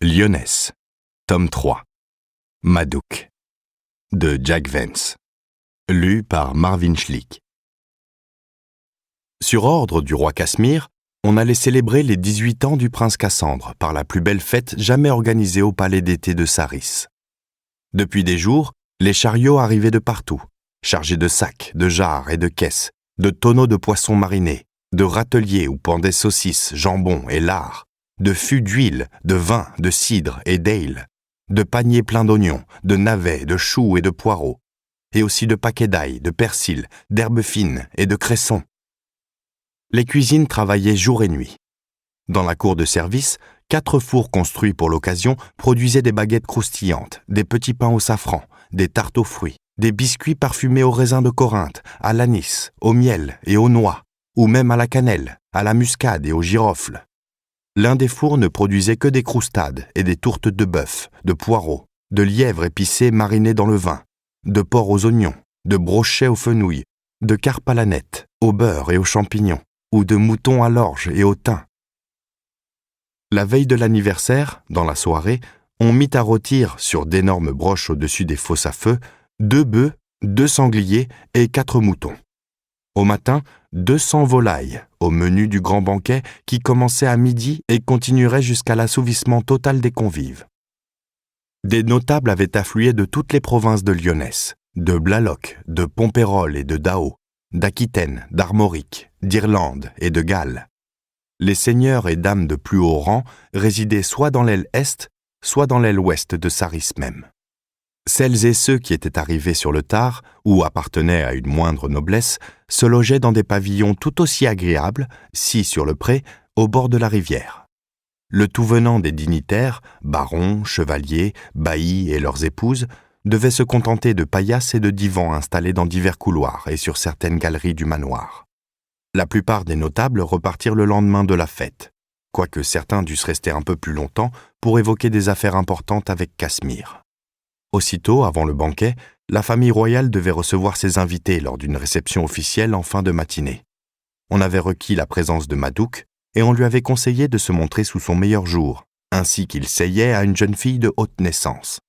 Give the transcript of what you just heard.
Lyonesse, tome 3, Madouk, de Jack Vance, lu par Marvin Schlick. Sur ordre du roi Casmir, on allait célébrer les 18 ans du prince Cassandre par la plus belle fête jamais organisée au palais d'été de Saris. Depuis des jours, les chariots arrivaient de partout, chargés de sacs, de jarres et de caisses, de tonneaux de poissons marinés, de râteliers où pendaient saucisses, jambons et lards, de fûts d'huile, de vin, de cidre et d'ale, de paniers pleins d'oignons, de navets, de choux et de poireaux, et aussi de paquets d'ail, de persil, d'herbes fines et de cressons. Les cuisines travaillaient jour et nuit. Dans la cour de service, 4 fours construits pour l'occasion produisaient des baguettes croustillantes, des petits pains au safran, des tartes aux fruits, des biscuits parfumés au raisin de Corinthe, à l'anis, au miel et aux noix, ou même à la cannelle, à la muscade et au girofle. L'un des fours ne produisait que des croustades et des tourtes de bœuf, de poireaux, de lièvres épicés marinés dans le vin, de porc aux oignons, de brochets aux fenouilles, de carpes à l'aneth, au beurre et aux champignons, ou de moutons à l'orge et au thym. La veille de l'anniversaire, dans la soirée, on mit à rôtir, sur d'énormes broches au-dessus des fosses à feu, 2 bœufs, 2 sangliers et 4 moutons. Au matin, 200 volailles, au menu du grand banquet qui commençait à midi et continuerait jusqu'à l'assouvissement total des convives. Des notables avaient afflué de toutes les provinces de Lyonesse, de Blalock, de Pompérol et de Dao, d'Aquitaine, d'Armorique, d'Irlande et de Galles. Les seigneurs et dames de plus haut rang résidaient soit dans l'aile est, soit dans l'aile ouest de Saris même. Celles et ceux qui étaient arrivés sur le tard, ou appartenaient à une moindre noblesse, se logeaient dans des pavillons tout aussi agréables, si sur le pré, au bord de la rivière. Le tout venant des dignitaires, barons, chevaliers, baillis et leurs épouses, devaient se contenter de paillasses et de divans installés dans divers couloirs et sur certaines galeries du manoir. La plupart des notables repartirent le lendemain de la fête, quoique certains dussent rester un peu plus longtemps pour évoquer des affaires importantes avec Casmir. Aussitôt, avant le banquet, la famille royale devait recevoir ses invités lors d'une réception officielle en fin de matinée. On avait requis la présence de Madouk et on lui avait conseillé de se montrer sous son meilleur jour, ainsi qu'il seyait à une jeune fille de haute naissance.